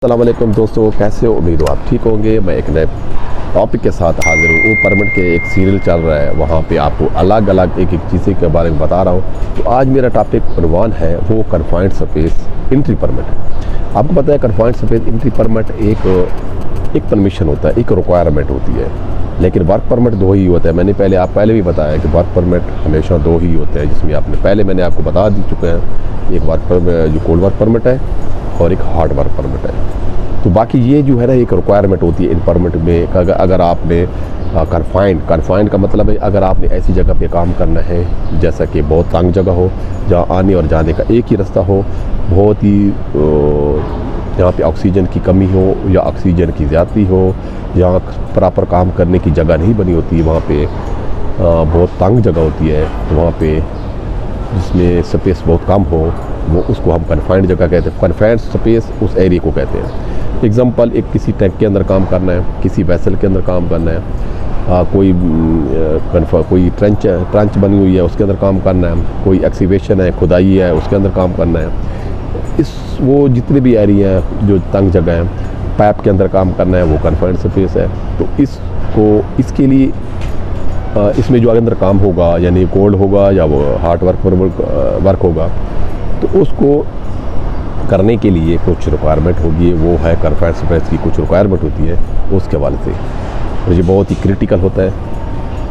अस्सलाम वालेकुम दोस्तों, कैसे हो? उम्मीद हो आप ठीक होंगे। मैं एक नए टॉपिक के साथ हाजिर हूँ। परमिट के एक सीरियल चल रहा है, वहाँ पे आपको अलग अलग एक एक चीज़ें के बारे में बता रहा हूँ। तो आज मेरा टॉपिक उन्वान है वो कन्फाइंड स्पेस एंट्री परमिट। आपको पता है कन्फाइंड स्पेस एंट्री परमिट एक परमिशन होता है, एक रिक्वायरमेंट होती है। लेकिन वर्क परमिट दो ही होता है। मैंने आप पहले भी बताया कि वर्क परमिट हमेशा दो ही होते हैं, जिसमें मैंने आपको बता दी चुके हैं। एक वर्क परमिट जो कोल्ड वर्क परमिट है और एक हार्ड वर्क परमिट है। तो बाकी ये जो है ना एक रिक्वायरमेंट होती है इन परमिट में। अगर आपने कन्फाइंड का मतलब है अगर आपने ऐसी जगह पे काम करना है जैसा कि बहुत तंग जगह हो, जहाँ आने और जाने का एक ही रास्ता हो, बहुत ही जहाँ पे ऑक्सीजन की कमी हो या ऑक्सीजन की ज़्यादती हो, जहाँ प्रॉपर काम करने की जगह नहीं बनी होती, वहाँ पे बहुत तंग जगह होती है, तो वहाँ पे जिसमें स्पेस बहुत कम हो, वो उसको हम कन्फाइंड जगह कहते हैं। कन्फाइंड स्पेस उस एरिया को कहते हैं। एग्जांपल, एक किसी टैंक के अंदर काम करना है, किसी वेसल के अंदर काम करना है, कोई ट्रंच बनी हुई है उसके अंदर काम करना है, कोई एक्सीवेशन है, खुदाई है, उसके अंदर काम करना है। वो जितने भी एरिया हैं जो तंग जगह हैं, पाइप के अंदर काम करना है, वो कन्फाइंड स्पेस है। तो इसके लिए इसमें जो अंदर काम होगा, यानी कोल्ड होगा या वो हार्ड वर्क होगा, तो उसको करने के लिए कुछ रिक्वायरमेंट होगी। वो है कन्फाइंड स्पेस की कुछ रिक्वायरमेंट होती है उसके हवाले से। और ये बहुत ही क्रिटिकल होता है,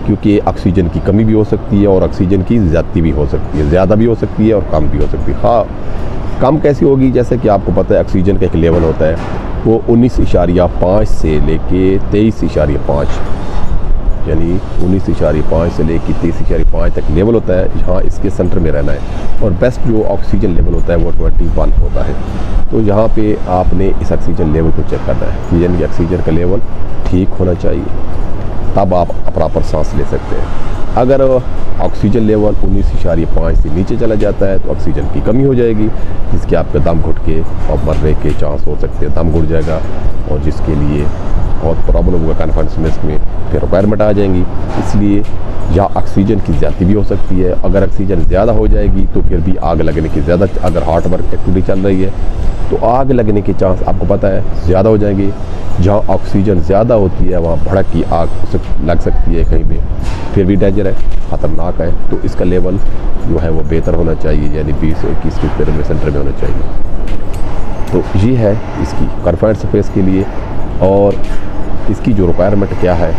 क्योंकि ऑक्सीजन की कमी भी हो सकती है और ऑक्सीजन की ज़्यादती भी हो सकती है, ज़्यादा भी हो सकती है और कम भी हो सकती है। हाँ, कम कैसी होगी? जैसे कि आपको पता है ऑक्सीजन का एक लेवल होता है, वो 19.5 से लेके 23.5, यानी 19.5 से लेकर 23.5 तक लेवल होता है। यहाँ इसके सेंटर में रहना है। और बेस्ट जो ऑक्सीजन लेवल होता है वो 21 होता है। तो यहाँ पे आपने इस ऑक्सीजन लेवल को चेक करना है कि यानी ऑक्सीजन का लेवल ठीक होना चाहिए, तब आप प्रॉपर सांस ले सकते हैं। अगर ऑक्सीजन लेवल 19.5 से नीचे चला जाता है तो ऑक्सीजन की कमी हो जाएगी, जिसके आपका दम घुट के और मरने के चांस हो सकते हैं, दम घुट जाएगा, और जिसके लिए बहुत प्रॉब्लम होगा कन्फाइंड स्पेस में, फिर रिक्वायरमेंट आ जाएंगी। इसलिए या ऑक्सीजन की ज़्यादती भी हो सकती है। अगर ऑक्सीजन ज़्यादा हो जाएगी तो फिर भी आग लगने की ज़्यादा, अगर हार्ड वर्क एक्टिविटी चल रही है तो आग लगने के चांस आपको पता है ज़्यादा हो जाएंगे। जहाँ ऑक्सीजन ज़्यादा होती है वहाँ भड़क की आग लग सकती है कहीं पे, फिर भी डेंजर है, ख़तरनाक है। तो इसका लेवल जो है वो बेहतर होना चाहिए, यानी 20 से 21 के सेंटर में होना चाहिए। तो ये है इसकी कन्फाइंड स्पेस के लिए। और इसकी जो रिक्वायरमेंट क्या है,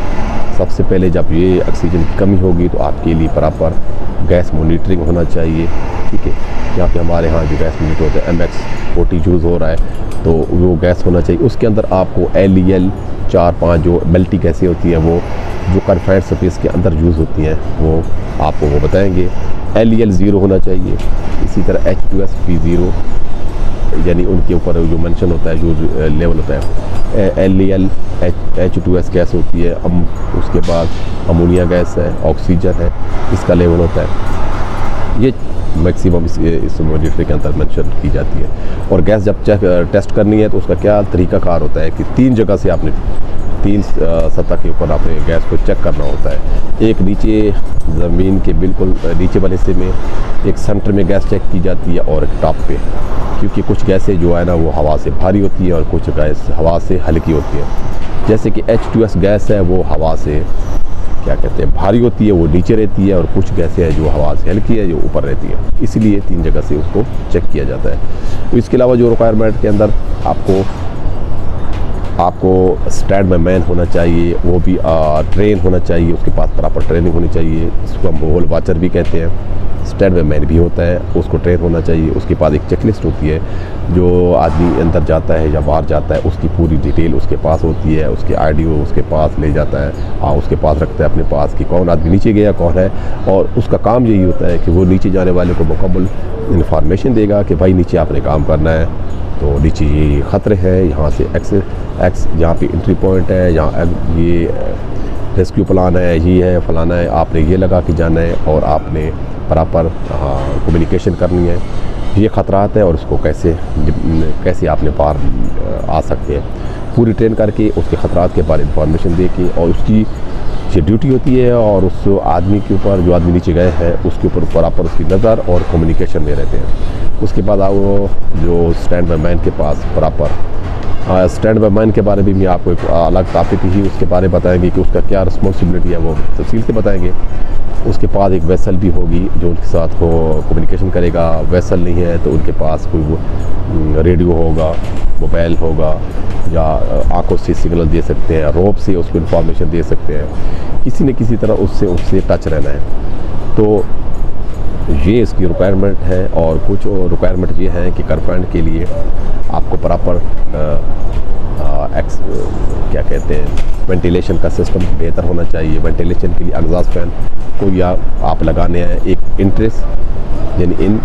सबसे पहले जब ये ऑक्सीजन की कमी होगी तो आपके लिए प्रॉपर गैस मॉनिटरिंग होना चाहिए। ठीक है, यहाँ पे हमारे यहाँ जो गैस मॉनिटर होता है MX40 यूज़ हो रहा है, तो वो गैस होना चाहिए। उसके अंदर आपको LEL 4-5 जो मल्टी गैसें होती हैं, वो जो कन्फाइंड स्पेस के अंदर यूज़ होती हैं, वो आपको वो बताएंगे। LEL 0 होना चाहिए। इसी तरह H2S P0, यानी उनके ऊपर जो मेंशन होता है, जो लेवल होता है। LEL H2S गैस होती है, उसके बाद अमोनिया गैस है, ऑक्सीजन है, इसका लेवल होता है। ये मैक्सिमम इस मॉनिटर के अंदर मेंशन की जाती है। और गैस जब टेस्ट करनी है तो उसका क्या तरीकाकार होता है कि 3 जगह से आपने 3 सतह के ऊपर आपने गैस को चेक करना होता है। एक नीचे ज़मीन के बिल्कुल नीचे वाले हिस्से में, एक सेंटर में गैस चेक की जाती है, और एक टॉप पे, क्योंकि कुछ गैसें जो है ना वो हवा से भारी होती है और कुछ गैस हवा से हल्की होती है। जैसे कि H2S गैस है, वो हवा से क्या कहते हैं भारी होती है, वो नीचे रहती है, और कुछ गैसें हैं जो हवा से हल्की है, जो ऊपर रहती है। इसलिए 3 जगह से उसको चेक किया जाता है। तो इसके अलावा जो रिक्वायरमेंट के अंदर आपको स्टैंड में मैन होना चाहिए, वो भी ट्रेन होना चाहिए, उसके पास प्रॉपर ट्रेनिंग होनी चाहिए। इसको हम होल वाचर भी कहते हैं। स्टैंड में मैन भी होता है, उसको ट्रेन होना चाहिए। उसके पास एक चेकलिस्ट होती है, जो आदमी अंदर जाता है या बाहर जाता है उसकी पूरी डिटेल उसके पास होती है, उसके ID उसके पास ले जाता है, उसके पास रखता है अपने पास कि कौन आदमी नीचे गया, कौन है। और उसका काम यही होता है कि वो नीचे जाने वाले को मुकम्मल इन्फॉर्मेशन देगा कि भाई नीचे आपने काम करना है, तो नीचे ये ख़तरे हैं, यहाँ से एक्स यहाँ पे एंट्री पॉइंट है, यहाँ ये रेस्क्यू प्लान है, ये है फलाना है, आपने ये लगा के जाना है, और आपने प्रॉपर कम्युनिकेशन करनी है। ये ख़तरात है और उसको कैसे आपने पार आ सकते हैं, पूरी ट्रेन करके उसके ख़तरात के बारे में इंफॉर्मेशन दे के, और उसकी ये ड्यूटी होती है। और उस आदमी के ऊपर, जो आदमी नीचे गए हैं, उसके ऊपर प्रॉपर उसकी नज़र और कम्युनिकेशन में रहते हैं। उसके बाद वो जो स्टैंड बाय मैन के पास प्रॉपर स्टैंड बाय मैन के बारे में भी आपको एक अलग टॉपिक ही उसके बारे में बताएंगे कि उसका क्या रिस्पॉन्सिबिलिटी है, वो तफसील से बताएंगे। उसके पास एक वेसल भी होगी जो उनके साथ हो कम्युनिकेशन करेगा। वेसल नहीं है तो उनके पास कोई वो रेडियो होगा, मोबाइल होगा, या आंखों से सिग्नल दे सकते हैं, रोप से उसको इन्फॉर्मेशन दे सकते हैं। किसी न किसी तरह उससे टच रहना है। तो ये इसकी रिक्वायरमेंट है। और कुछ रिक्वायरमेंट ये है कि कन्फाइंड के लिए आपको प्रॉपर क्या कहते हैं, वेंटिलेशन का सिस्टम बेहतर होना चाहिए। वेंटिलेशन के लिए एग्जॉस्ट फैन को या आप लगाने हैं, एक इंट्रेस यानी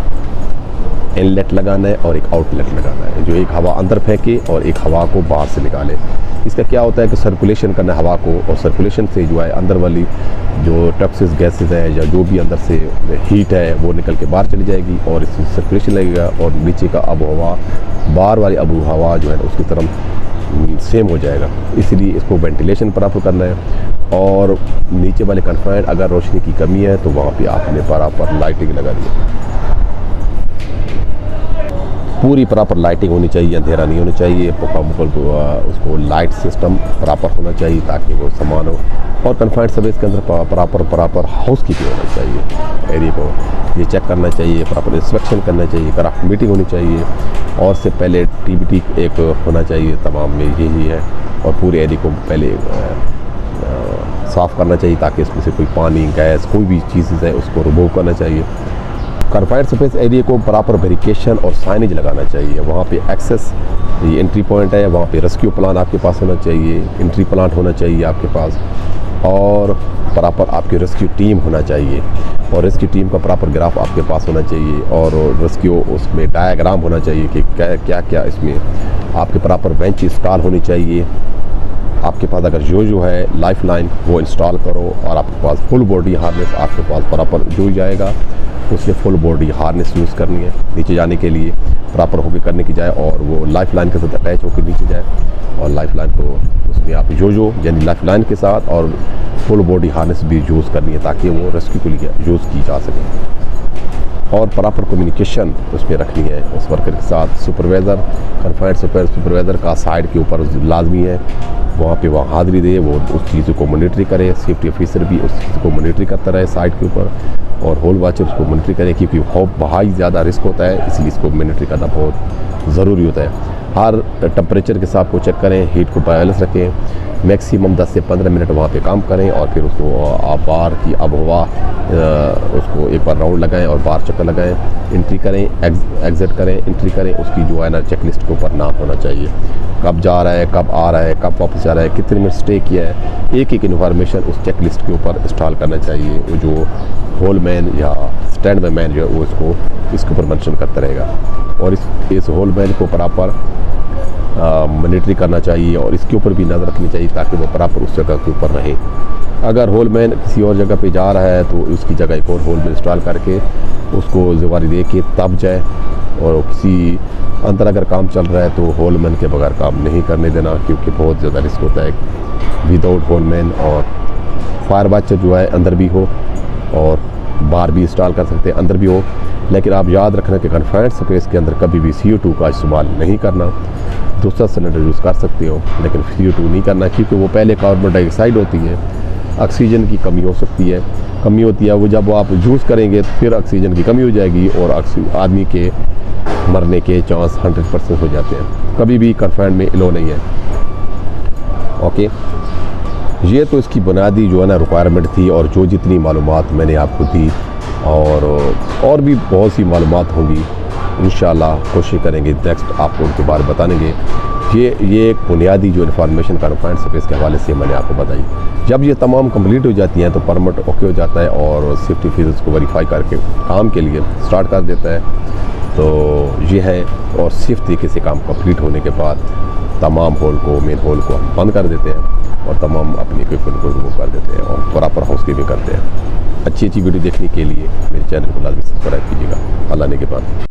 इनलेट लगाना है और एक आउटलेट लगाना है, जो एक हवा अंदर फेंके और एक हवा को बाहर से निकाले। इसका क्या होता है कि सर्कुलेशन करना है हवा को, और सर्कुलेशन से जो है अंदर वाली जो टॉक्सिक गैसेज है या जो भी अंदर से हीट है वो निकल के बाहर चली जाएगी और इससे सर्कुलेशन लगेगा और नीचे का आबो हवा, बाहर वाली आबो हवा जो है ना उसकी तरफ सेम हो जाएगा। इसलिए इसको वेंटिलेशन प्रॉपर करना है। और नीचे वाले कन्फाइंड अगर रोशनी की कमी है तो वहाँ पे आपने बराबर लाइटिंग लगा दी, पूरी प्रॉपर लाइटिंग होनी चाहिए, अंधेरा नहीं होना चाहिए। उसको लाइट सिस्टम प्रॉपर होना चाहिए ताकि वो समान हो। और कन्फाइंड स्पेस के अंदर प्रॉपर हाउस कीपिंग होना चाहिए। एरिया को ये चेक करना चाहिए, प्रॉपर इंस्पेक्शन करना चाहिए, क्राफ्ट मीटिंग होनी चाहिए, और से पहले टीबीटी एक होना चाहिए। तमाम में यही है। और पूरे एरिया को पहले साफ़ करना चाहिए ताकि इसमें से कोई पानी, गैस, कोई भी चीज़ है उसको रिमूव करना चाहिए। कन्फाइंड स्पेस एरिया को प्रॉपर वेरिफिकेशन और साइनेज लगाना चाहिए। वहाँ पे एक्सेस, ये एंट्री पॉइंट है, वहाँ पे रेस्क्यू प्लान आपके पास होना चाहिए, एंट्री प्लान होना चाहिए आपके पास, और प्रॉपर आपकी रेस्क्यू टीम होना चाहिए, और रेस्क्यू टीम का प्रॉपर ग्राफ आपके पास होना चाहिए, और रेस्क्यू उसमें डायग्राम होना चाहिए कि क्या क्या इसमें आपके प्रॉपर बेंच इंस्टॉल होनी चाहिए। आपके पास अगर जो है लाइफ लाइन वो इंस्टॉल करो, और आपके पास फुल बॉडी हार्नेस आपके पास प्रॉपर जो जाएगा उससे फुल बॉडी हार्नेस यूज़ करनी है नीचे जाने के लिए, प्रॉपर होकर करने की जाए, और वो लाइफ लाइन के साथ अटैच होकर नीचे जाए, और लाइफ लाइन को उसमें आप जो यानी लाइफ लाइन के साथ और फुल बॉडी हार्नेस भी यूज़ करनी है ताकि वो रेस्क्यू के लिए यूज़ की जा सके। और प्रॉपर कम्युनिकेशन उसमें रखनी है उस वर्कर के साथ। सुपरवाइज़र, कन्फाइंड सुपरवाइज़र का साइड के ऊपर लाजमी है, वहाँ पे वह हाज़िरी दे, वो उस चीज़ को मॉनिटरी करे। सेफ्टी ऑफिसर भी उस चीज़ को मॉनिटरी करता रहे साइड के ऊपर, और होल वाचर उसको मॉनिटरी करे, क्योंकि बहुत ज़्यादा रिस्क होता है, इसलिए इसको मॉनिटरी करना बहुत ज़रूरी होता है। हर टेम्परेचर के साथ को चेक करें, हीट को बैलेंस रखें, मैक्सिमम 10 से 15 मिनट वहाँ पे काम करें, और फिर उसको आप बाहर की आबोहवा उसको एक बार राउंड लगाएं और बाहर चक्कर लगाएं, एंट्री करें, एग्ज़िट करें, एंट्री करें। उसकी जो है ना चेकलिस्ट के ऊपर नाम होना चाहिए, कब जा रहा है, कब आ रहा है, कब वापस जा रहा है, कितने मिनट स्टे किया है, एक इन्फॉर्मेशन उस चेकलिस्ट के ऊपर इंस्टॉल करना चाहिए। वो जो होल मैन या स्टैंड बाय मैन जो है वो इसके ऊपर मेंशन करता रहेगा, और इस होल मैन को प्रॉपर मॉनिटरी करना चाहिए, और इसके ऊपर भी नज़र रखनी चाहिए ताकि वो प्रॉपर उस जगह के ऊपर रहे। अगर होल मैन किसी और जगह पे जा रहा है तो उसकी जगह एक और होल मैन इंस्टॉल करके उसको ज़िम्मेदारी दे के तब जाए, और किसी अंदर अगर काम चल रहा है तो होल मैन के बगैर काम नहीं करने देना, क्योंकि बहुत ज़्यादा रिस्क होता है विदाउट होल मैन। और फायर वाचर जो है अंदर भी हो, और बाहर भी इंस्टॉल कर सकते हैं, अंदर भी हो। लेकिन आप याद रखना कि कन्फाइंड स्पेस के अंदर कभी भी CO2 का इस्तेमाल नहीं करना। दूसरा सिलेंडर यूज़ कर सकते हो लेकिन CO2 नहीं करना, क्योंकि वो पहले कार्बन डाइऑक्साइड होती है, ऑक्सीजन की कमी हो सकती है, वो जब आप यूज़ करेंगे तो फिर ऑक्सीजन की कमी हो जाएगी, और आदमी के मरने के चांस 100% हो जाते हैं। कभी भी कन्फाइंड में इलो नहीं है। ओके, ये तो इसकी बुनियादी जो है ना रिक्वायरमेंट थी, और जो जितनी मालूमात मैंने आपको दी, और भी बहुत सी मालूमात होंगी इंशाल्लाह, कोशिश करेंगे नेक्स्ट आपको उनके बारे में बताएंगे। ये एक बुनियादी जो इन्फॉर्मेशन कन्फाइंड स्पेस के हवाले से मैंने आपको बताई। जब ये तमाम कंप्लीट हो जाती हैं तो परमिट ओके हो जाता है, और सेफ्टी फीस को वेरीफाई करके काम के लिए स्टार्ट कर देता है। तो ये है, और सेफ तरीके से काम कंप्लीट होने के बाद तमाम होल को, मेन होल को हम बंद कर देते हैं, और तमाम अपने इक्विपमेंट को रिमूव कर देते हैं, और प्रॉपर हाउस कीपिंग करते हैं। अच्छी वीडियो देखने के लिए मेरे चैनल को लाजमी सब्सक्राइब कीजिएगा। अल्लाह ने के बाद।